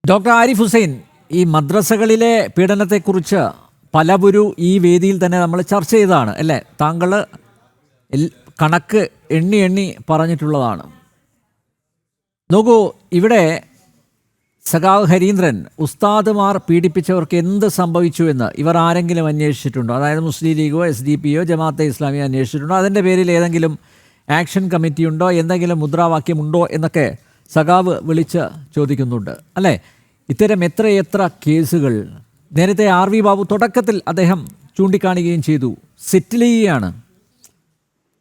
Doctor Arif Hussain, ഈ മദ്രസകളിലെ പീഡനത്തെക്കുറിച്ച് പലവരും ഈ വേദിയിൽ തന്നെ നമ്മൾ ചർച്ച ചെയ്തതാണ് അല്ലേ? താങ്കൾ കണക്ക് എണ്ണി എണ്ണി പറഞ്ഞിട്ടുള്ളതാണ്. നോക്കൂ, ഇവിടെ സഖാവ് ഹരീന്ദ്രൻ ഉസ്താദുമാർ പീഡിപ്പിച്ചവർക്ക് എന്ത് സംഭവിച്ചു എന്ന് ഇവർ ആരെങ്കിലും അന്വേഷിച്ചിട്ടുണ്ടോ? അതായത് മുസ്ലിം ലീഗോ SDPയോ ജമാഅത്തെ ഇസ്ലാമിയോ അന്വേഷിച്ചിട്ടുണ്ടോ? അതിൻ്റെ പേരിൽ ഏതെങ്കിലും ആക്ഷൻ കമ്മിറ്റി ഉണ്ടോ, എന്തെങ്കിലും മുദ്രാവാക്യമുണ്ടോ എന്നൊക്കെ സഖാവ് വിളിച്ച് ചോദിക്കുന്നുണ്ട് അല്ലേ? ഇത്തരം എത്രയെത്ര കേസുകൾ നേരത്തെ RV ബാബു തുടക്കത്തിൽ അദ്ദേഹം ചൂണ്ടിക്കാണിക്കുകയും ചെയ്തു. സെറ്റിൽ ചെയ്യുകയാണ്.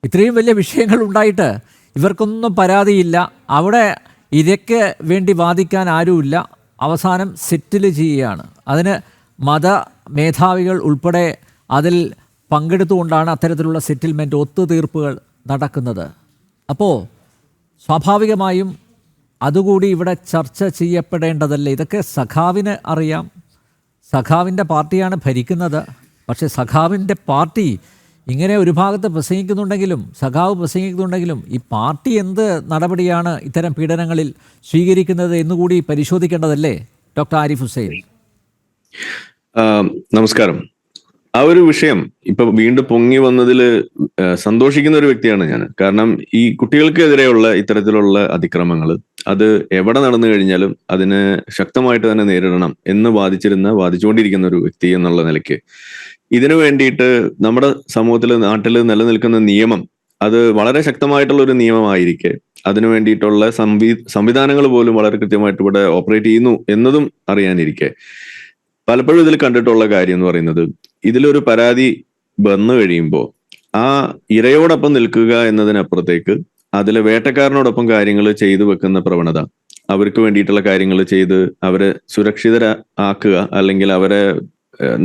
ഇത്രയും വലിയ വിഷയങ്ങൾ ഉണ്ടായിട്ട് ഇവർക്കൊന്നും പരാതിയില്ല, അവിടെ ഇരയ്ക്ക് വേണ്ടി വാദിക്കാൻ ആരുമില്ല, അവസാനം സെറ്റിൽ ചെയ്യുകയാണ്. അതിന് മത മേധാവികൾ ഉൾപ്പെടെ അതിൽ പങ്കെടുത്തുകൊണ്ടാണ് അത്തരത്തിലുള്ള സെറ്റിൽമെൻറ്റ് ഒത്തുതീർപ്പുകൾ നടക്കുന്നത്. അപ്പോൾ സ്വാഭാവികമായും അതുകൂടി ഇവിടെ ചർച്ച ചെയ്യപ്പെടേണ്ടതല്ലേ? ഇതൊക്കെ സഖാവിന് അറിയാം, സഖാവിൻ്റെ പാർട്ടിയാണ് ഭരിക്കുന്നത്. പക്ഷേ സഖാവിൻ്റെ പാർട്ടി ഇങ്ങനെ ഒരു ഭാഗത്ത് പ്രസംഗിക്കുന്നുണ്ടെങ്കിലും, സഖാവ് പ്രസംഗിക്കുന്നുണ്ടെങ്കിലും, ഈ പാർട്ടി എന്ത് നടപടിയാണ് ഇത്തരം പീഡനങ്ങളിൽ സ്വീകരിക്കുന്നത് എന്നുകൂടി പരിശോധിക്കേണ്ടതല്ലേ ഡോക്ടർ ആരിഫ് ഹുസൈൻ? നമസ്കാരം. ആ ഒരു വിഷയം ഇപ്പൊ വീണ്ടും പൊങ്ങി വന്നതിൽ സന്തോഷിക്കുന്ന ഒരു വ്യക്തിയാണ് ഞാൻ. കാരണം ഈ കുട്ടികൾക്കെതിരെയുള്ള ഇത്തരത്തിലുള്ള അതിക്രമങ്ങൾ അത് എവിടെ നടന്നു കഴിഞ്ഞാലും അതിനെ ശക്തമായിട്ട് തന്നെ നേരിടണം എന്ന് വാദിച്ചുകൊണ്ടിരിക്കുന്ന ഒരു വ്യക്തി എന്നുള്ള നിലയ്ക്ക് ഇതിനു വേണ്ടിയിട്ട് നമ്മുടെ സമൂഹത്തിൽ, നാട്ടിൽ നിലനിൽക്കുന്ന നിയമം അത് വളരെ ശക്തമായിട്ടുള്ള ഒരു നിയമമായിരിക്കെ അതിനു വേണ്ടിയിട്ടുള്ള സംവിധാനങ്ങൾ പോലും വളരെ കൃത്യമായിട്ട് ഇവിടെ ഓപ്പറേറ്റ് ചെയ്യുന്നു എന്നതും അറിയാനിരിക്കെ പലപ്പോഴും ഇതിൽ കണ്ടിട്ടുള്ള കാര്യം എന്ന് പറയുന്നത്, ഇതിലൊരു പരാതി വന്നു കഴിയുമ്പോൾ ആ ഇരയോടൊപ്പം നിൽക്കുക എന്നതിനപ്പുറത്തേക്ക് അതിലെ വേട്ടക്കാരനോടൊപ്പം കാര്യങ്ങൾ ചെയ്തു വെക്കുന്ന പ്രവണത, അവർക്ക് വേണ്ടിയിട്ടുള്ള കാര്യങ്ങൾ ചെയ്ത് അവരെ സുരക്ഷിതരാക്കുക, അല്ലെങ്കിൽ അവരെ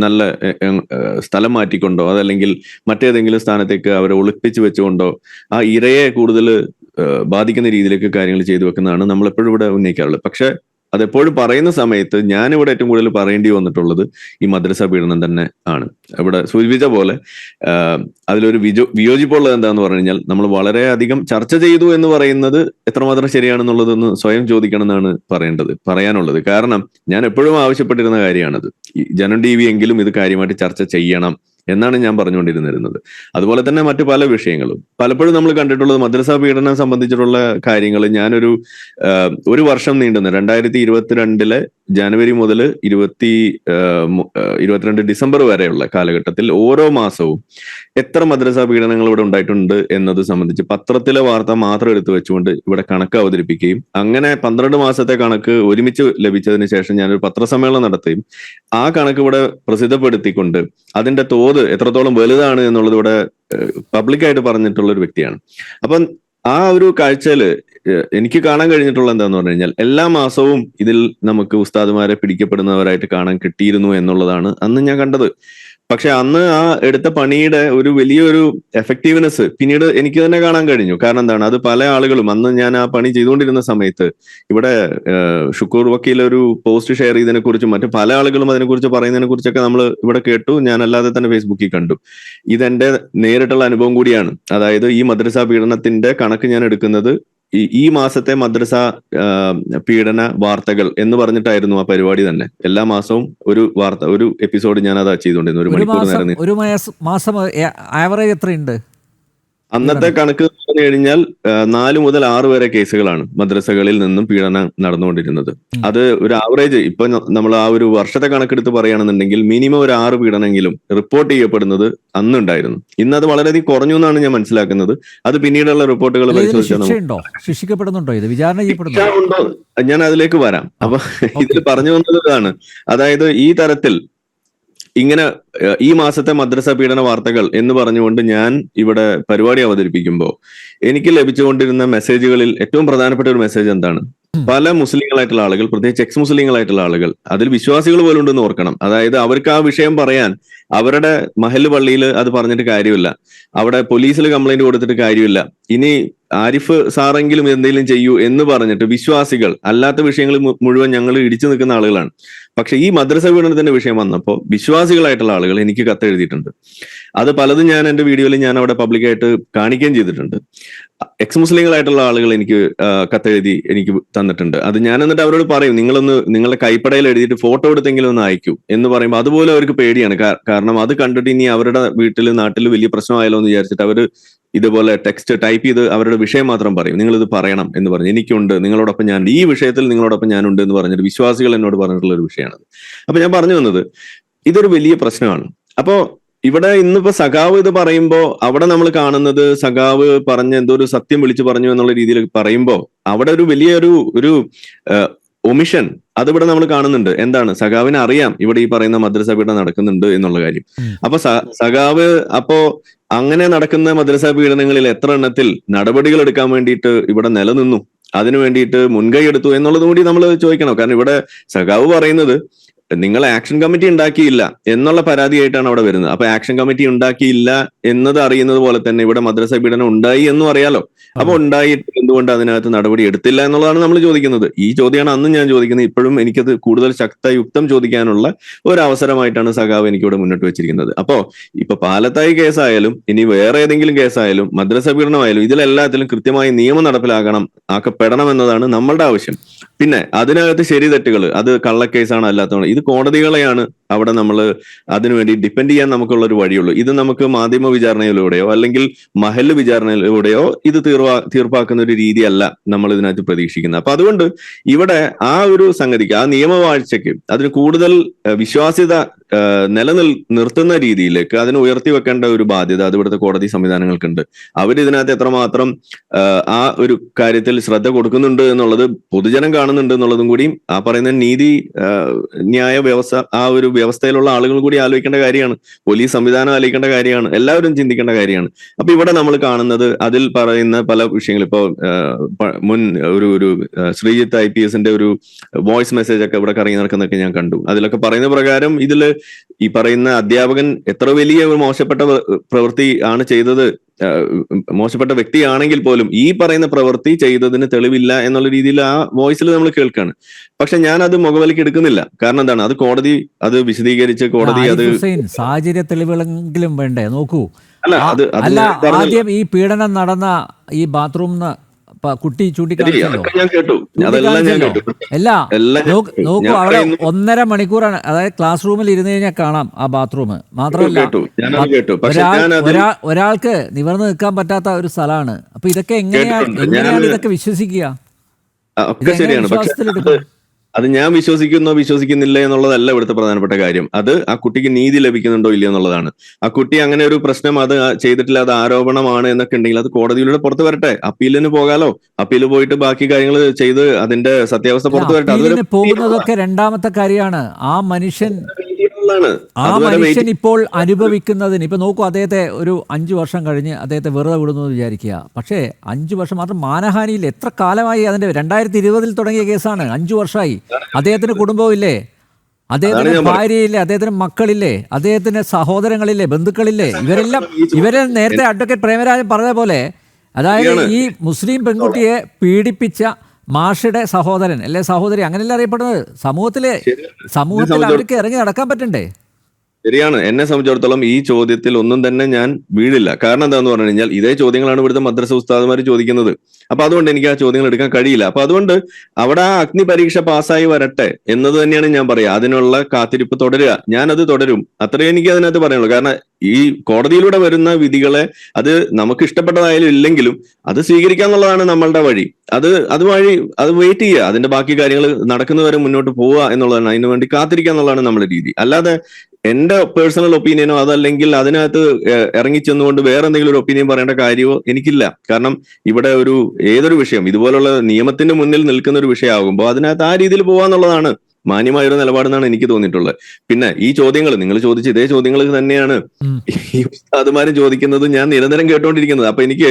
നല്ല സ്ഥലം മാറ്റിക്കൊണ്ടോ അതല്ലെങ്കിൽ മറ്റേതെങ്കിലും സ്ഥാനത്തേക്ക് അവരെ ഒളിപ്പിച്ച് വെച്ചുകൊണ്ടോ ആ ഇരയെ കൂടുതൽ ബാധിക്കുന്ന രീതിയിലേക്ക് കാര്യങ്ങൾ ചെയ്തു വെക്കുന്നതാണ് നമ്മളെപ്പോഴും ഇവിടെ ഉന്നയിക്കാറുള്ളത്. പക്ഷെ അതെപ്പോഴും പറയുന്ന സമയത്ത് ഞാനിവിടെ ഏറ്റവും കൂടുതൽ പറയേണ്ടി വന്നിട്ടുള്ളത് ഈ മദ്രസ പീഡനം തന്നെ ആണ്. ഇവിടെ സൂചിപ്പിച്ച പോലെ അതിലൊരു വിയോജിപ്പുള്ളത് എന്താന്ന് പറഞ്ഞു കഴിഞ്ഞാൽ, നമ്മൾ വളരെയധികം ചർച്ച ചെയ്തു എന്ന് പറയുന്നത് എത്രമാത്രം ശരിയാണെന്നുള്ളതൊന്ന് സ്വയം ചോദിക്കണം എന്നാണ് പറയാനുള്ളത്. കാരണം ഞാൻ എപ്പോഴും ആവശ്യപ്പെട്ടിരുന്ന കാര്യമാണത്. ഈ ജനം TV എങ്കിലും ഇത് കാര്യമായിട്ട് ചർച്ച ചെയ്യണം എന്നാണ് ഞാൻ പറഞ്ഞുകൊണ്ടിരുന്നിരുന്നത്. അതുപോലെ തന്നെ മറ്റു പല വിഷയങ്ങളും പലപ്പോഴും നമ്മൾ കണ്ടിട്ടുള്ളത് മദ്രസ പീഡനം സംബന്ധിച്ചിട്ടുള്ള കാര്യങ്ങൾ. ഞാനൊരു വർഷം നീണ്ടുന്ന 2022 ജനുവരി മുതൽ 2022 ഡിസംബർ വരെയുള്ള കാലഘട്ടത്തിൽ ഓരോ മാസവും എത്ര മദ്രസ പീഡനങ്ങൾ ഇവിടെ ഉണ്ടായിട്ടുണ്ട് എന്നത് സംബന്ധിച്ച് പത്രത്തിലെ വാർത്ത മാത്രം എടുത്തു വെച്ചുകൊണ്ട് ഇവിടെ കണക്ക് അവതരിപ്പിക്കുകയും അങ്ങനെ 12 മാസത്തെ കണക്ക് ഒരുമിച്ച് ലഭിച്ചതിന് ശേഷം ഞാനൊരു പത്രസമ്മേളനം നടത്തുകയും ആ കണക്ക് ഇവിടെ പ്രസിദ്ധപ്പെടുത്തിക്കൊണ്ട് അതിന്റെ തോത് എത്രത്തോളം വലുതാണ് എന്നുള്ളത് ഇവിടെ പബ്ലിക്കായിട്ട് പറഞ്ഞിട്ടുള്ള ഒരു വ്യക്തിയാണ്. അപ്പം ആ ഒരു കാഴ്ചയില് എനിക്ക് കാണാൻ കഴിഞ്ഞിട്ടുള്ള എന്താന്ന് പറഞ്ഞു കഴിഞ്ഞാൽ, എല്ലാ മാസവും ഇതിൽ നമുക്ക് ഉസ്താദുമാരെ പിടിക്കപ്പെടുന്നവരായിട്ട് കാണാൻ കിട്ടിയിരുന്നു എന്നുള്ളതാണ് അന്ന് ഞാൻ കണ്ടത്. പക്ഷെ അന്ന് ആ എടുത്ത പണിയുടെ ഒരു വലിയൊരു എഫക്റ്റീവ്നെസ് പിന്നീട് എനിക്ക് തന്നെ കാണാൻ കഴിഞ്ഞു. കാരണം എന്താണ്, അത് പല ആളുകളും അന്ന് ഞാൻ ആ പണി ചെയ്തുകൊണ്ടിരുന്ന സമയത്ത് ഇവിടെ ഷുക്കൂർ വക്കീൽ ഒരു പോസ്റ്റ് ഷെയർ ചെയ്തതിനെ കുറിച്ചും മറ്റു പല ആളുകളും അതിനെക്കുറിച്ച് പറയുന്നതിനെ കുറിച്ചൊക്കെ നമ്മൾ ഇവിടെ കേട്ടു. ഞാൻ അല്ലാതെ തന്നെ ഫേസ്ബുക്കിൽ കണ്ടു. ഇതെന്റെ നേരിട്ടുള്ള അനുഭവം കൂടിയാണ്. അതായത് ഈ മദ്രസ പീഡനത്തിന്റെ കണക്ക് ഞാൻ എടുക്കുന്നത് ഈ മാസത്തെ മദ്രസ പീഡന വാർത്തകൾ എന്ന് പറഞ്ഞിട്ടായിരുന്നു ആ പരിപാടി തന്നെ. എല്ലാ മാസവും ഒരു എപ്പിസോഡ് ഞാൻ അതാ ചെയ്തുകൊണ്ടിരുന്നു. 1 മണിക്കൂർ നേരം. ഒരു മാസം ആവറേജ് എത്രയുണ്ട്? അന്നത്തെ കണക്ക് പറഞ്ഞു കഴിഞ്ഞാൽ 4 മുതൽ 6 വരെ കേസുകളാണ് മദ്രസകളിൽ നിന്നും പീഡനം നടന്നുകൊണ്ടിരുന്നത്. അത് ഒരു ആവറേജ് ഇപ്പൊ നമ്മൾ ആ ഒരു വർഷത്തെ കണക്കെടുത്ത് പറയുകയാണെന്നുണ്ടെങ്കിൽ മിനിമം ഒരു 6 പീഡനമെങ്കിലും റിപ്പോർട്ട് ചെയ്യപ്പെടുന്നത് അന്നുണ്ടായിരുന്നു. ഇന്ന് അത് വളരെയധികം കുറഞ്ഞു എന്നാണ് ഞാൻ മനസ്സിലാക്കുന്നത്. അത് പിന്നീടുള്ള റിപ്പോർട്ടുകൾ ശിക്ഷിക്കപ്പെടുന്നുണ്ടോ, ഇത് വിചാരണ ചെയ്യപ്പെടുന്നുണ്ടോ? ഞാൻ അതിലേക്ക് വരാം. അപ്പൊ ഇതിൽ പറഞ്ഞു വന്നത് ഇതാണ്, അതായത് ഈ തരത്തിൽ ഇങ്ങനെ ഈ മാസത്തെ മദ്രസ പീഡന വാർത്തകൾ എന്ന് പറഞ്ഞുകൊണ്ട് ഞാൻ ഇവിടെ പരിപാടി അവതരിപ്പിക്കുമ്പോൾ എനിക്ക് ലഭിച്ചുകൊണ്ടിരുന്ന മെസ്സേജുകളിൽ ഏറ്റവും പ്രധാനപ്പെട്ട ഒരു മെസ്സേജ് എന്താണ്, പല മുസ്ലിങ്ങളായിട്ടുള്ള ആളുകൾ, പ്രത്യേകിച്ച് എക്സ് മുസ്ലിങ്ങളായിട്ടുള്ള ആളുകൾ, അതിൽ വിശ്വാസികൾ പോലും ഉണ്ടെന്ന് ഓർക്കണം. അതായത് അവർക്ക് ആ വിഷയം പറയാൻ അവരുടെ മഹല്ല് പള്ളിയിൽ അത് പറഞ്ഞിട്ട് കാര്യമില്ല, അവിടെ പോലീസിൽ കംപ്ലൈന്റ് കൊടുത്തിട്ട് കാര്യമില്ല, ഇനി ആരിഫ് സാറെങ്കിലും എന്തെങ്കിലും ചെയ്യൂ എന്ന് പറഞ്ഞിട്ട് വിശ്വാസികൾ അല്ലാത്ത വിഷയങ്ങൾ മുഴുവൻ ഞങ്ങൾ ഇടിച്ചു നിൽക്കുന്ന ആളുകളാണ്. പക്ഷെ ഈ മദ്രസ പീഡനത്തിന്റെ വിഷയം വന്നപ്പോൾ വിശ്വാസികളായിട്ടുള്ള ആളുകൾ എനിക്ക് കത്തെഴുതിയിട്ടുണ്ട്. അത് പലതും ഞാൻ എന്റെ വീഡിയോയിൽ ഞാൻ അവിടെ പബ്ലിക്കായിട്ട് കാണിക്കുകയും ചെയ്തിട്ടുണ്ട്. എക്സ് മുസ്ലിങ്ങളായിട്ടുള്ള ആളുകൾ എനിക്ക് കത്തെഴുതി എനിക്ക് തന്നിട്ടുണ്ട്. അത് ഞാൻ എന്നിട്ട് അവരോട് പറയും, നിങ്ങളുടെ കൈപ്പടയിൽ എഴുതിയിട്ട് ഫോട്ടോ എടുത്തെങ്കിലും ഒന്ന് അയക്കൂ എന്ന് പറയുമ്പോൾ അതുപോലെ അവർക്ക് പേടിയാണ്. കാരണം അത് കണ്ടിട്ട് ഇനി അവരുടെ വീട്ടിൽ നാട്ടിൽ വലിയ പ്രശ്നമായാലോ എന്ന് വിചാരിച്ചിട്ട് അവർ ഇതുപോലെ ടെക്സ്റ്റ് ടൈപ്പ് ചെയ്ത് അവരുടെ വിഷയം മാത്രം പറയും, നിങ്ങൾ ഇത് പറയണം എന്ന് പറഞ്ഞു. എനിക്കുണ്ട്, നിങ്ങളോടൊപ്പം ഞാൻ ഈ വിഷയത്തിൽ നിങ്ങളോടൊപ്പം ഞാനുണ്ട് എന്ന് പറഞ്ഞിട്ട് വിശ്വാസികൾ എന്നോട് പറഞ്ഞിട്ടുള്ള ഒരു വിഷയമാണത്. അപ്പൊ ഞാൻ പറഞ്ഞു വന്നത് ഇതൊരു വലിയ പ്രശ്നമാണ്. അപ്പോ ഇവിടെ ഇന്നിപ്പോ സഖാവ് ഇത് പറയുമ്പോ അവിടെ നമ്മൾ കാണുന്നത് സഖാവ് പറഞ്ഞ എന്തോ ഒരു സത്യം വിളിച്ചു പറഞ്ഞു എന്നുള്ള രീതിയിൽ പറയുമ്പോ അവിടെ ഒരു വലിയൊരു ഒമിഷൻ അതിവിടെ നമ്മൾ കാണുന്നുണ്ട്. എന്താണ്? സഖാവിന് അറിയാം ഇവിടെ ഈ പറയുന്ന മദ്രസ പീഡനം നടക്കുന്നുണ്ട് എന്നുള്ള കാര്യം. അപ്പൊ സഖാവ് അപ്പോ അങ്ങനെ നടക്കുന്ന മദ്രസ പീഡനങ്ങളിൽ എത്ര എണ്ണത്തിൽ നടപടികൾ എടുക്കാൻ വേണ്ടിയിട്ട് ഇവിടെ നിലനിന്നു, അതിനു വേണ്ടിയിട്ട് മുൻകൈ എടുത്തു എന്നുള്ളത് കൂടി നമ്മൾ ചോദിക്കണം. കാരണം ഇവിടെ സഖാവ് പറയുന്നത് നിങ്ങൾ ആക്ഷൻ കമ്മിറ്റി ഉണ്ടാക്കിയില്ല എന്നുള്ള പരാതിയായിട്ടാണ് അവിടെ വരുന്നത്. അപ്പൊ ആക്ഷൻ കമ്മിറ്റി ഉണ്ടാക്കിയില്ല എന്നത് അറിയുന്നത് പോലെ തന്നെ ഇവിടെ മദ്രസ പീഡനം ഉണ്ടായി എന്നും അറിയാലോ. അപ്പൊ ഉണ്ടായിട്ട് എന്തുകൊണ്ട് അതിനകത്ത് നടപടി എടുത്തില്ല എന്നുള്ളതാണ് നമ്മൾ ചോദിക്കുന്നത്. ഈ ചോദ്യമാണ് അന്നും ഞാൻ ചോദിക്കുന്നത്. ഇപ്പോഴും എനിക്കത് കൂടുതൽ ശക്തയുക്തം ചോദിക്കാനുള്ള ഒരു അവസരമായിട്ടാണ് സഖാവ് എനിക്കിവിടെ മുന്നോട്ട് വെച്ചിരിക്കുന്നത്. അപ്പോ ഇപ്പൊ പാലത്തായി കേസായാലും ഇനി വേറെ ഏതെങ്കിലും കേസായാലും മദ്രസ പീഡനമായാലും ഇതിലെല്ലാത്തിലും കൃത്യമായി നിയമം ആക്കപ്പെടണം എന്നതാണ് നമ്മളുടെ ആവശ്യം. പിന്നെ അതിനകത്ത് ശരി തെറ്റുകൾ അത് കള്ളക്കേസാണ് അല്ലാത്തതാണ്, ഇത് കോടതികളെയാണ് അവിടെ നമ്മൾ അതിനുവേണ്ടി ഡിപ്പെൻഡ് ചെയ്യാൻ നമുക്കുള്ള ഒരു വഴിയുള്ളൂ. ഇത് നമുക്ക് മാധ്യമ വിചാരണയിലൂടെയോ അല്ലെങ്കിൽ മഹല്ല് വിചാരണയിലൂടെയോ ഇത് തീർപ്പാക്കുന്ന ഒരു രീതിയല്ല നമ്മൾ ഇതിനകത്ത് പ്രതീക്ഷിക്കുന്നത്. അപ്പൊ അതുകൊണ്ട് ഇവിടെ ആ ഒരു സംഗതിക്ക്, ആ നിയമവാഴ്ചയ്ക്ക് അതിന് കൂടുതൽ വിശ്വാസ്യത നിർത്തുന്ന രീതിയിലേക്ക് അതിനെ ഉയർത്തി വെക്കേണ്ട ഒരു ബാധ്യത അത് ഇവിടുത്തെ കോടതി സംവിധാനങ്ങൾക്കുണ്ട്. അവരിതിനകത്ത് എത്രമാത്രം ആ ഒരു കാര്യത്തിൽ ശ്രദ്ധ കൊടുക്കുന്നുണ്ട് എന്നുള്ളത് പൊതുജനം കാണുന്നുണ്ട് എന്നുള്ളതും കൂടി ആ പറയുന്ന നീതി ന്യായ വ്യവസ്ഥ ആ ഒരു വ്യവസ്ഥയിലുള്ള ആളുകൾ കൂടി ആലോചിക്കേണ്ട കാര്യമാണ്. പോലീസ് സംവിധാനം ആലോചിക്കേണ്ട കാര്യമാണ്. എല്ലാവരും ചിന്തിക്കേണ്ട കാര്യമാണ്. അപ്പൊ ഇവിടെ നമ്മൾ കാണുന്നത് അതിൽ പറയുന്ന പല വിഷയങ്ങൾ ഇപ്പോ മുൻ ഒരു ശ്രീജിത്ത് IPSന്റെ ഒരു വോയിസ് മെസ്സേജ് ഒക്കെ ഇവിടെ കറങ്ങി നടക്കുന്നതൊക്കെ ഞാൻ കണ്ടു. അതിലൊക്കെ പറയുന്ന പ്രകാരം ഇതില് ഈ പറയുന്ന അധ്യാപകൻ എത്ര വലിയ ഒരു മോശപ്പെട്ട പ്രവൃത്തി ആണ് ചെയ്തത്, മോശപ്പെട്ട വ്യക്തിയാണെങ്കിൽ പോലും ഈ പറയുന്ന പ്രവൃത്തി ചെയ്തതിന് തെളിവില്ല എന്നുള്ള രീതിയിൽ ആ വോയിസിൽ നമ്മൾ കേൾക്കാണ്. പക്ഷെ ഞാൻ അത് മുഖവിലേക്ക് എടുക്കുന്നില്ല. കാരണം എന്താണ്? അത് കോടതി അത് വിശദീകരിച്ച് കോടതി അത് സാഹചര്യ തെളിവുകളെങ്കിലും വേണ്ടേ? നോക്കൂ, അല്ല ആദ്യം ഈ പീഡനം നടന്ന ഈ ബാത്റൂം കുട്ടി ചൂണ്ടിക്കാണിച്ചല്ലോ. അല്ല നോക്കൂ, അവിടെ 1.5 മണിക്കൂറാണ്. അതായത് ക്ലാസ് റൂമിൽ ഇരുന്ന് കഴിഞ്ഞാൽ കാണാം ആ ബാത്റൂം. മാത്രമല്ല ഒരാൾക്ക് നിവർന്നു നിൽക്കാൻ പറ്റാത്ത ഒരു സ്ഥലമാണ്. അപ്പൊ ഇതൊക്കെ എങ്ങനെയാണ് ഇതൊക്കെ വിശ്വസിക്കുക? അത് ഞാൻ വിശ്വസിക്കുന്നില്ല എന്നുള്ളതല്ല ഇവിടുത്തെ പ്രധാനപ്പെട്ട കാര്യം. അത് ആ കുട്ടിക്ക് നീതി ലഭിക്കുന്നുണ്ടോ ഇല്ലയോ എന്നുള്ളതാണ്. ആ കുട്ടി അങ്ങനെ ഒരു പ്രശ്നം അത് ചെയ്തിട്ടില്ല, അത് ആരോപണമാണ് എന്നൊക്കെ ഉണ്ടെങ്കിൽ അത് കോടതിയിലൂടെ പുറത്തു വരട്ടെ. അപ്പീലിന് പോകാലോ. അപ്പീൽ പോയിട്ട് ബാക്കി കാര്യങ്ങൾ ചെയ്ത് അതിന്റെ സത്യാവസ്ഥ പുറത്തു വരട്ടെ. പോകുന്നതൊക്കെ രണ്ടാമത്തെ കാര്യമാണ്. ആ മനുഷ്യൻ ഇപ്പോൾ അനുഭവിക്കുന്നതിന് ഇപ്പൊ നോക്കൂ, അദ്ദേഹത്തെ ഒരു 5 വർഷം കഴിഞ്ഞ് അദ്ദേഹത്തെ വെറുതെ വിടുന്നു എന്ന് വിചാരിക്കുക. പക്ഷേ 5 വർഷം മാത്രം മാനഹാനിയിൽ എത്ര കാലമായി? അതിന്റെ 2020 തുടങ്ങിയ കേസാണ്. 5 വർഷമായി. അദ്ദേഹത്തിന് കുടുംബമില്ലേ? അദ്ദേഹത്തിന് ഭാര്യയില്ലേ? അദ്ദേഹത്തിന് മക്കളില്ലേ? അദ്ദേഹത്തിന് സഹോദരങ്ങളില്ലേ? ബന്ധുക്കളില്ലേ? ഇവരെ നേരത്തെ അഡ്വക്കേറ്റ് പ്രേമരാജൻ പറഞ്ഞ പോലെ, അതായത് ഈ മുസ്ലിം പെൺകുട്ടിയെ പീഡിപ്പിച്ച മാഷയുടെ സഹോദരൻ അല്ലെ സഹോദരി, അങ്ങനെയല്ല അറിയപ്പെടുന്നത്. സമൂഹത്തിൽ അവർക്ക് ഇറങ്ങി നടക്കാൻ പറ്റണ്ടേ? ശരിയാണ്. എന്നെ സംബന്ധിച്ചിടത്തോളം ഈ ചോദ്യത്തിൽ ഒന്നും തന്നെ ഞാൻ വീഴില്ല. കാരണം എന്താന്ന് പറഞ്ഞു കഴിഞ്ഞാൽ ഇതേ ചോദ്യങ്ങളാണ് ഇവിടുത്തെ മദ്രസ ഉസ്താദുമാർ ചോദിക്കുന്നത്. അപ്പൊ അതുകൊണ്ട് എനിക്ക് ആ ചോദ്യങ്ങൾ എടുക്കാൻ കഴിയില്ല. അപ്പൊ അതുകൊണ്ട് അവിടെ ആ അഗ്നി പരീക്ഷ പാസ്സായി വരട്ടെ എന്നത് തന്നെയാണ് ഞാൻ പറയാ. അതിനുള്ള കാത്തിരിപ്പ് തുടരുക. ഞാനത് തുടരും. അത്രയും എനിക്ക് അതിനകത്ത് പറയുള്ളൂ. കാരണം ഈ കോടതിയിലൂടെ വരുന്ന വിധികളെ അത് നമുക്ക് ഇഷ്ടപ്പെട്ടതായാലും ഇല്ലെങ്കിലും അത് സ്വീകരിക്കാന്നുള്ളതാണ് നമ്മളുടെ വഴി. അത് വെയിറ്റ് ചെയ്യുക. അതിന്റെ ബാക്കി കാര്യങ്ങൾ നടക്കുന്നവരെ മുന്നോട്ട് പോവുക എന്നുള്ളതാണ്. അതിനു വേണ്ടി കാത്തിരിക്കുക എന്നുള്ളതാണ് നമ്മുടെ രീതി. അല്ലാതെ എന്റെ പേഴ്സണൽ ഒപ്പീനിയനോ അതല്ലെങ്കിൽ അതിനകത്ത് ഇറങ്ങിച്ചെന്നുകൊണ്ട് വേറെ എന്തെങ്കിലും ഒരു ഒപ്പീനിയൻ പറയേണ്ട കാര്യമോ എനിക്കില്ല. കാരണം ഇവിടെ ഏതൊരു വിഷയം ഇതുപോലുള്ള നിയമത്തിന്റെ മുന്നിൽ നിൽക്കുന്ന ഒരു വിഷയമാകുമ്പോൾ അതിനകത്ത് ആ രീതിയിൽ പോവാന്നുള്ളതാണ് മാന്യമായൊരു നിലപാടെന്നാണ് എനിക്ക് തോന്നിയിട്ടുള്ളത്. പിന്നെ ഈ ചോദ്യങ്ങൾ നിങ്ങൾ ചോദിച്ച ഇതേ ചോദ്യങ്ങൾ തന്നെയാണ് ഈ ഉസ്താദുമാരും ചോദിക്കുന്നത്, ഞാൻ നിരന്തരം കേട്ടുകൊണ്ടിരിക്കുന്നത്. അപ്പൊ എനിക്ക്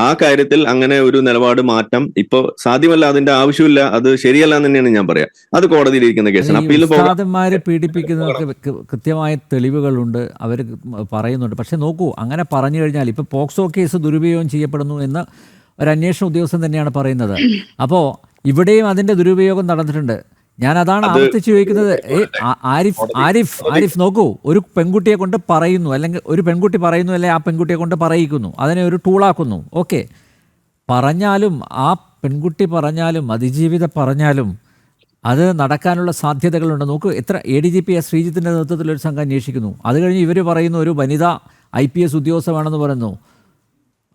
ആ കാര്യത്തിൽ അങ്ങനെ ഒരു നിലപാട് മാറ്റം ഇപ്പൊ സാധ്യമല്ല, അതിന്റെ ആവശ്യമില്ല, അത് ശരിയല്ല എന്ന് തന്നെയാണ് ഞാൻ പറയാം. അത് കോടതിയിലിരിക്കുന്ന കേസാണ്. അപ്പീൽ ഉസ്താദുമാരെ പീഡിപ്പിക്കുന്നവർക്ക് കൃത്യമായ തെളിവുകളുണ്ട്, അവർ പറയുന്നുണ്ട്. പക്ഷെ നോക്കൂ, അങ്ങനെ പറഞ്ഞു കഴിഞ്ഞാൽ ഇപ്പൊ പോക്സോ കേസ് ദുരുപയോഗം ചെയ്യപ്പെടുന്നു എന്ന് ഒരു അന്വേഷണ ഉദ്യോഗസ്ഥൻ തന്നെയാണ് പറയുന്നത്. അപ്പോൾ ഇവിടെയും അതിൻ്റെ ദുരുപയോഗം നടന്നിട്ടുണ്ട്. ഞാൻ അതാണ് ആവർത്തിച്ച് ചോദിക്കുന്നത്. ആരിഫ് നോക്കൂ, ഒരു പെൺകുട്ടിയെ കൊണ്ട് പറയുന്നു, അല്ലെങ്കിൽ ഒരു പെൺകുട്ടി പറയുന്നു, അല്ലെങ്കിൽ ആ പെൺകുട്ടിയെ കൊണ്ട് പറയിക്കുന്നു, അതിനെ ഒരു ടൂളാക്കുന്നു. ഓക്കെ, പറഞ്ഞാലും ആ പെൺകുട്ടി പറഞ്ഞാലും അതിജീവിത പറഞ്ഞാലും അത് നടക്കാനുള്ള സാധ്യതകളുണ്ട്. നോക്കൂ, എത്ര ADGP ശ്രീജിത്തിൻ്റെ നേതൃത്വത്തിൽ ഒരു സംഘം അന്വേഷിക്കുന്നു. അത് കഴിഞ്ഞ് ഇവർ പറയുന്നു ഒരു വനിതാ IPS ഉദ്യോഗസ്ഥനാണെന്ന് പറയുന്നു.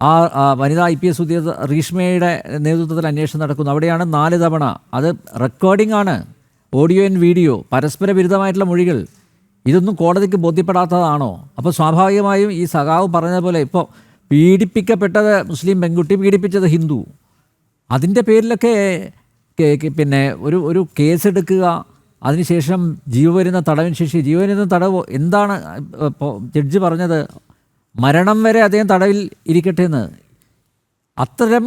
ആ വനിതാ IPS ഉദ്യോഗസ്ഥ റീഷ്മയുടെ നേതൃത്വത്തിൽ അന്വേഷണം നടക്കുന്നു. അവിടെയാണ് 4 തവണ, അത് റെക്കോർഡിംഗ് ആണ്, ഓഡിയോ ആൻഡ് വീഡിയോ, പരസ്പര വിരുദ്ധമായിട്ടുള്ള മൊഴികൾ. ഇതൊന്നും കോടതിക്ക് ബോധ്യപ്പെടാത്തതാണോ? അപ്പോൾ സ്വാഭാവികമായും ഈ സഖാവ് പറഞ്ഞതുപോലെ ഇപ്പോൾ പീഡിപ്പിക്കപ്പെട്ടത് മുസ്ലിം പെൺകുട്ടി, പീഡിപ്പിച്ചത് ഹിന്ദു, അതിൻ്റെ പേരിലൊക്കെ പിന്നെ ഒരു കേസെടുക്കുക, അതിനുശേഷം ജീവപര്യന്ത തടവിന് ശേഷം ജീവപര്യന്ത തടവ് എന്താണ് ജഡ്ജി പറഞ്ഞത്? മരണം വരെ അദ്ദേഹം തടവിൽ ഇരിക്കട്ടെ എന്ന്. അത്തരം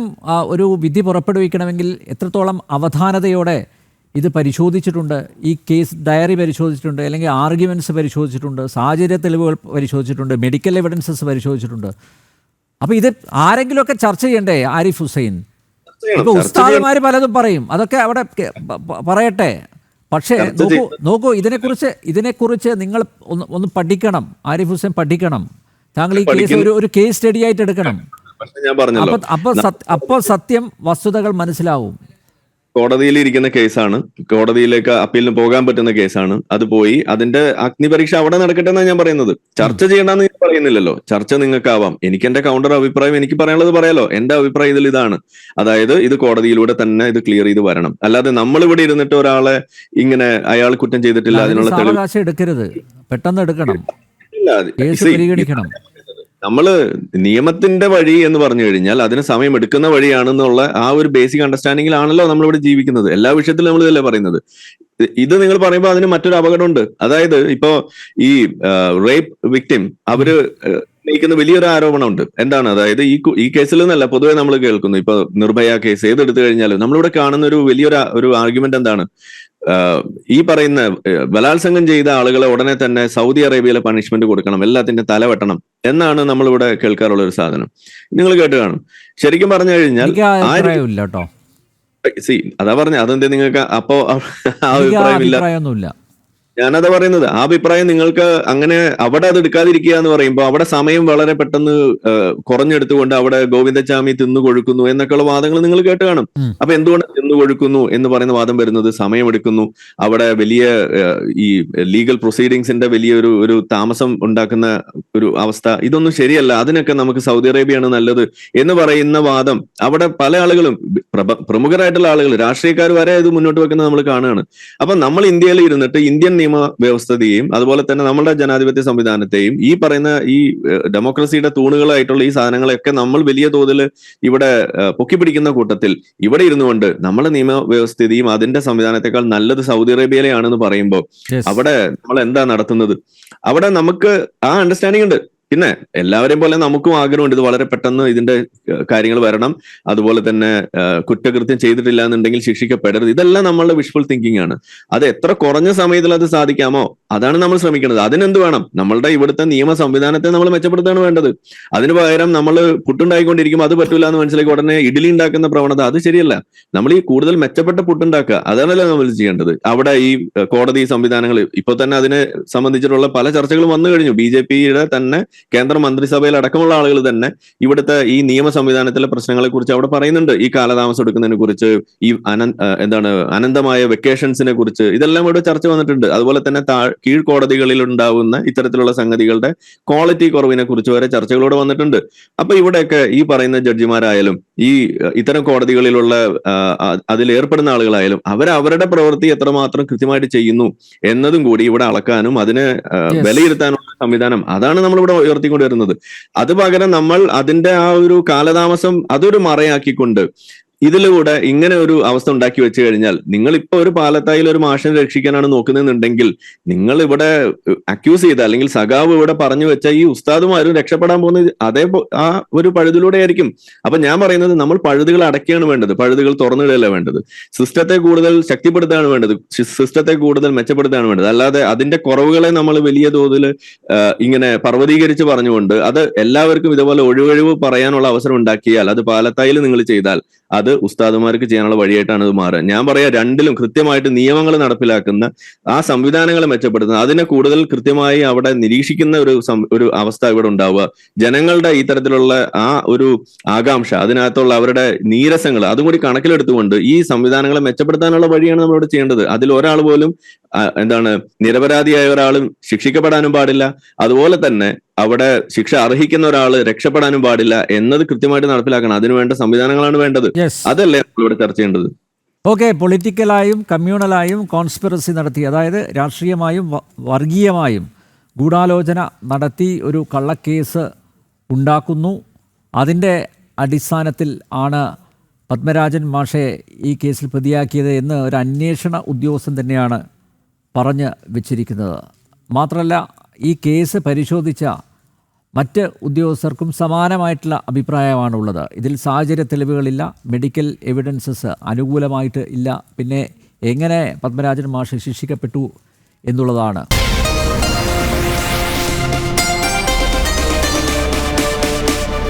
ഒരു വിധി പുറപ്പെടുവിക്കണമെങ്കിൽ എത്രത്തോളം അവധാനതയോടെ ഇത് പരിശോധിച്ചിട്ടുണ്ട്, ഈ കേസ് ഡയറി പരിശോധിച്ചിട്ടുണ്ട്, അല്ലെങ്കിൽ ആർഗ്യുമെൻറ്റ്സ് പരിശോധിച്ചിട്ടുണ്ട്, സാഹചര്യ തെളിവുകൾ പരിശോധിച്ചിട്ടുണ്ട്, മെഡിക്കൽ എവിഡൻസസ് പരിശോധിച്ചിട്ടുണ്ട്. അപ്പോൾ ഇത് ആരെങ്കിലുമൊക്കെ ചർച്ച ചെയ്യണ്ടേ? ആരിഫ് ഹുസൈൻ, ഇപ്പോൾ ഉസ്താദുമാർ പലതും പറയും, അതൊക്കെ അവിടെ പറയട്ടെ. പക്ഷേ നോക്കൂ ഇതിനെക്കുറിച്ച് നിങ്ങൾ ഒന്ന് പഠിക്കണം. ആരിഫ് ഹുസൈൻ പഠിക്കണം. താങ്കൾ ഈ കേസ് ഒരു കേസ് സ്റ്റഡി ആയിട്ട് എടുക്കണം. അപ്പോൾ സത്യം, വസ്തുതകൾ മനസ്സിലാവും. കോടതിയിൽ ഇരിക്കുന്ന കേസാണ്, കോടതിയിലേക്ക് അപ്പീലിന് പോകാൻ പറ്റുന്ന കേസാണ്. അത് പോയി അതിന്റെ അഗ്നിപരീക്ഷ അവിടെ നടക്കട്ടെ എന്നാണ് ഞാൻ പറയുന്നത്. ചർച്ച ചെയ്യണമെന്ന് ഞാൻ പറയുന്നില്ലല്ലോ. ചർച്ച നിങ്ങൾക്കാവാം. എനിക്ക് എന്റെ കൗണ്ടർ അഭിപ്രായം എനിക്ക് പറയാനുള്ളത് പറയാലോ. എന്റെ അഭിപ്രായം ഇതിൽ ഇതാണ്. അതായത് ഇത് കോടതിയിലൂടെ തന്നെ ഇത് ക്ലിയർ ചെയ്ത് വരണം. അല്ലാതെ നമ്മളിവിടെ ഇരുന്നിട്ട് ഒരാളെ ഇങ്ങനെ അയാൾ കുറ്റം ചെയ്തിട്ടില്ല അതിനുള്ള തെളിവ് എടുക്കരുത്, പെട്ടെന്ന് എടുക്കണം, കേസ് പരിഗണിക്കണം. നമ്മള് നിയമത്തിന്റെ വഴി എന്ന് പറഞ്ഞു കഴിഞ്ഞാൽ അതിന് സമയം എടുക്കുന്ന വഴിയാണെന്നുള്ള ആ ഒരു ബേസിക് അണ്ടർസ്റ്റാൻഡിങ്ങിലാണല്ലോ നമ്മളിവിടെ ജീവിക്കുന്നത്. എല്ലാ വിഷയത്തിലും നമ്മൾ ഇതല്ലേ പറയുന്നത്. ഇത് നിങ്ങൾ പറയുമ്പോൾ അതിന് മറ്റൊരു അപകടമുണ്ട്. അതായത് ഇപ്പോ ഈ റേപ്പ് വിക്ടിം അവര് ഉന്നയിക്കുന്ന വലിയൊരു ആരോപണമുണ്ട്. എന്താണ്? അതായത് ഈ കേസിൽ നിന്നല്ല, പൊതുവെ നമ്മൾ കേൾക്കുന്നു. ഇപ്പൊ നിർഭയ കേസ് ഏതെടുത്തു കഴിഞ്ഞാലും നമ്മളിവിടെ കാണുന്ന ഒരു ആർഗ്യുമെന്റ് എന്താണ്? ഈ പറയുന്ന ബലാത്സംഗം ചെയ്ത ആളുകളെ ഉടനെ തന്നെ സൗദി അറേബ്യയിലെ പണിഷ്മെന്റ് കൊടുക്കണം, എല്ലാത്തിന്റെ തല വെട്ടണം എന്നാണ് നമ്മളിവിടെ കേൾക്കാറുള്ള ഒരു സാധനം. നിങ്ങൾ കേട്ട് കാണും. ശരിക്കും പറഞ്ഞു കഴിഞ്ഞാൽ അതാ പറഞ്ഞ അതെന്താ നിങ്ങൾക്ക് അപ്പോ ആ അഭിപ്രായമില്ല? ഞാനതാ പറയുന്നത്. ആ അഭിപ്രായം നിങ്ങൾക്ക് അങ്ങനെ അവിടെ അത് എടുക്കാതിരിക്കുക എന്ന് പറയുമ്പോൾ അവിടെ സമയം വളരെ പെട്ടെന്ന് കുറഞ്ഞെടുത്തുകൊണ്ട് അവിടെ ഗോവിന്ദച്ചാമി തിന്നു കൊഴുക്കുന്നു എന്നൊക്കെയുള്ള വാദങ്ങൾ നിങ്ങൾ കേട്ട് കാണും. അപ്പൊ എന്തുകൊണ്ട് തിന്നു കൊഴുക്കുന്നു എന്ന് പറയുന്ന വാദം വരുന്നത്? സമയമെടുക്കുന്നു, അവിടെ വലിയ ഈ ലീഗൽ പ്രൊസീഡിങ്സിന്റെ വലിയൊരു താമസം ഉണ്ടാക്കുന്ന ഒരു അവസ്ഥ. ഇതൊന്നും ശരിയല്ല, അതിനൊക്കെ നമുക്ക് സൗദി അറേബ്യയാണ് നല്ലത് എന്ന് പറയുന്ന വാദം അവിടെ പല ആളുകളും, പ്രമുഖരായിട്ടുള്ള ആളുകൾ, രാഷ്ട്രീയക്കാർ വരെ ഇത് മുന്നോട്ട് വെക്കുന്നത് നമ്മൾ കാണുകയാണ്. അപ്പൊ നമ്മൾ ഇന്ത്യയിൽ ഇരുന്നിട്ട് ഇന്ത്യൻ നിയമ വ്യവസ്ഥതയും അതുപോലെ തന്നെ നമ്മുടെ ജനാധിപത്യ സംവിധാനത്തെയും ഈ പറയുന്ന ഈ ഡെമോക്രസിയുടെ തൂണുകളായിട്ടുള്ള ഈ സാധനങ്ങളെയൊക്കെ നമ്മൾ വലിയ തോതിൽ ഇവിടെ പൊക്കിപ്പിടിക്കുന്ന കൂട്ടത്തിൽ ഇവിടെ ഇരുന്നുകൊണ്ട് നമ്മുടെ നിയമവ്യവസ്ഥിതിയും അതിന്റെ സംവിധാനത്തെക്കാൾ നല്ലത് സൗദി അറേബ്യയിലെയാണെന്ന് പറയുമ്പോൾ അവിടെ നമ്മൾ എന്താ നടത്തുന്നത്? അവിടെ നമുക്ക് ആ അണ്ടർസ്റ്റാൻഡിംഗ് ഉണ്ട്. പിന്നെ എല്ലാവരെയും പോലെ നമുക്കും ആഗ്രഹമുണ്ട് ഇത് വളരെ പെട്ടെന്ന് ഇതിന്റെ കാര്യങ്ങൾ വരണം, അതുപോലെ തന്നെ കുറ്റകൃത്യം ചെയ്തിട്ടില്ല എന്നുണ്ടെങ്കിൽ ശിക്ഷിക്കപ്പെടരുത്. ഇതെല്ലാം നമ്മളുടെ വിഷ്വൽ തിങ്കിങ് ആണ്. അത് എത്ര കുറഞ്ഞ സമയത്തിൽ അത് സാധിക്കാമോ അതാണ് നമ്മൾ ശ്രമിക്കുന്നത്. അതിനെന്ത് വേണം? നമ്മളുടെ ഇവിടുത്തെ നിയമ സംവിധാനത്തെ നമ്മൾ മെച്ചപ്പെടുത്താണ് വേണ്ടത്. അതിന് പകരം നമ്മൾ പുട്ടുണ്ടായിക്കൊണ്ടിരിക്കുമ്പോൾ അത് പറ്റൂല എന്ന് മനസ്സിലാക്കി ഉടനെ ഇഡ്ഡലി ഉണ്ടാക്കുന്ന പ്രവണത, അത് ശരിയല്ല. നമ്മൾ ഈ കൂടുതൽ മെച്ചപ്പെട്ട പുട്ടുണ്ടാക്കുക, അതാണല്ലോ നമ്മൾ ചെയ്യേണ്ടത്. അവിടെ ഈ കോടതി സംവിധാനങ്ങൾ ഇപ്പോൾ തന്നെ അതിനെ സംബന്ധിച്ചിട്ടുള്ള പല ചർച്ചകളും വന്നു കഴിഞ്ഞു. BJPയുടെ തന്നെ കേന്ദ്ര മന്ത്രിസഭയിൽ അടക്കമുള്ള ആളുകൾ തന്നെ ഇവിടുത്തെ ഈ നിയമ സംവിധാനത്തിലെ പ്രശ്നങ്ങളെ കുറിച്ച് അവിടെ പറയുന്നുണ്ട്. ഈ കാലതാമസം എടുക്കുന്നതിനെ കുറിച്ച്, ഈ അനന്തമായ വെക്കേഷൻസിനെ കുറിച്ച്, ഇതെല്ലാം ഇവിടെ ചർച്ച വന്നിട്ടുണ്ട്. അതുപോലെ തന്നെ കീഴ്ക്കോടതികളിൽ ഉണ്ടാവുന്ന ഇത്തരത്തിലുള്ള സംഗതികളുടെ ക്വാളിറ്റി കുറവിനെ കുറിച്ച് വരെ ചർച്ചകളോടെ വന്നിട്ടുണ്ട്. അപ്പൊ ഇവിടെയൊക്കെ ഈ പറയുന്ന ജഡ്ജിമാരായാലും ഈ ഇത്തരം കോടതികളിലുള്ള അതിലേർപ്പെടുന്ന ആളുകളായാലും അവരുടെ പ്രവൃത്തി എത്രമാത്രം കൃത്യമായിട്ട് ചെയ്യുന്നു എന്നതും കൂടി ഇവിടെ അളക്കാനും അതിനെ വിലയിരുത്താനുള്ള സംവിധാനം, അതാണ് നമ്മളിവിടെ ഉയർത്തിക്കൊണ്ടുവരുന്നത്. അത് പകരം നമ്മൾ അതിന്റെ ആ ഒരു കാലതാമസം അതൊരു മറയാക്കിക്കൊണ്ട് ഇതിലൂടെ ഇങ്ങനെ ഒരു അവസ്ഥ ഉണ്ടാക്കി വെച്ച് കഴിഞ്ഞാൽ, നിങ്ങൾ ഇപ്പൊ ഒരു പാലത്തായിൽ ഒരു മാഷിനെ രക്ഷിക്കാനാണ് നോക്കുന്നതെന്നുണ്ടെങ്കിൽ, നിങ്ങൾ ഇവിടെ അക്യൂസ് ചെയ്ത അല്ലെങ്കിൽ സഖാവ് ഇവിടെ പറഞ്ഞു വെച്ച ഈ ഉസ്താദുമാരും രക്ഷപ്പെടാൻ പോകുന്നത് ആ ഒരു പഴുതിലൂടെ ആയിരിക്കും. അപ്പൊ ഞാൻ പറയുന്നത്, നമ്മൾ പഴുതുകൾ അടയ്ക്കുകയാണ് വേണ്ടത്, പഴുതുകൾ തുറന്നിടുകയല്ല വേണ്ടത്. സിസ്റ്റത്തെ കൂടുതൽ ശക്തിപ്പെടുത്തുകയാണ് വേണ്ടത്, സിസ്റ്റത്തെ കൂടുതൽ മെച്ചപ്പെടുത്തുകയാണ് വേണ്ടത്. അല്ലാതെ അതിന്റെ കുറവുകളെ നമ്മൾ വലിയ തോതിൽ ഇങ്ങനെ പർവ്വതീകരിച്ച് പറഞ്ഞുകൊണ്ട് അത് എല്ലാവർക്കും ഇതുപോലെ ഒഴിവൊഴിവ് പറയാനുള്ള അവസരം ഉണ്ടാക്കിയാൽ, അത് പാലത്തായിൽ നിങ്ങൾ ചെയ്താൽ അത് ഉസ്താദുമാർക്ക് ചെയ്യാനുള്ള വഴിയായിട്ടാണ് ഇത് മാറുക. ഞാൻ പറയാം, രണ്ടിലും കൃത്യമായിട്ട് നിയമങ്ങൾ നടപ്പിലാക്കുന്ന, ആ സംവിധാനങ്ങളെ മെച്ചപ്പെടുത്തുന്ന, അതിനെ കൂടുതൽ കൃത്യമായി അവിടെ നിരീക്ഷിക്കുന്ന ഒരു അവസ്ഥ ഇവിടെ ഉണ്ടാവുക. ജനങ്ങളുടെ ഈ തരത്തിലുള്ള ആ ഒരു ആകാംക്ഷ, അതിനകത്തുള്ള അവരുടെ നീരസങ്ങൾ അതും കൂടി കണക്കിലെടുത്തുകൊണ്ട് ഈ സംവിധാനങ്ങളെ മെച്ചപ്പെടുത്താനുള്ള വഴിയാണ് നമ്മളിവിടെ ചെയ്യേണ്ടത്. അതിൽ ഒരാൾ പോലും നിരപരാധിയായ ഒരാളും ശിക്ഷിക്കപ്പെടാനും പാടില്ല, അതുപോലെ തന്നെ അവിടെ ശിക്ഷ അർഹിക്കുന്ന ഒരാൾ രക്ഷപ്പെടാനും പാടില്ല എന്നത് കൃത്യമായിട്ട് നടപ്പിലാക്കണം. അതിനുവേണ്ട സംവിധാനങ്ങളാണ് വേണ്ടത്. അതല്ലേ നമ്മളിവിടെ ചർച്ച ചെയ്യേണ്ടത്. ഓക്കെ, പൊളിറ്റിക്കലായും കമ്മ്യൂണലായും കോൺസ്പിറസി നടത്തി, അതായത് രാഷ്ട്രീയമായും വർഗീയമായും ഗൂഢാലോചന നടത്തി ഒരു കള്ളക്കേസ് ഉണ്ടാക്കുന്നു. അതിൻ്റെ അടിസ്ഥാനത്തിൽ ആണ് പത്മരാജൻ മാഷെ ഈ കേസിൽ പ്രതിയാക്കിയത് എന്ന് ഒരു അന്വേഷണ ഉദ്യോഗസ്ഥൻ തന്നെയാണ് പറഞ്ഞ് വെച്ചിരിക്കുന്നത്. മാത്രമല്ല, ഈ കേസ് പരിശോധിച്ച മറ്റ് ഉദ്യോഗസ്ഥർക്കും സമാനമായിട്ടുള്ള അഭിപ്രായമാണുള്ളത്. ഇതിൽ സാഹചര്യ തെളിവുകളില്ല, മെഡിക്കൽ എവിഡൻസസ് അനുകൂലമായിട്ട് ഇല്ല. പിന്നെ എങ്ങനെ പത്മരാജൻ മാഷ് ശിക്ഷിക്കപ്പെട്ടു എന്നുള്ളതാണ്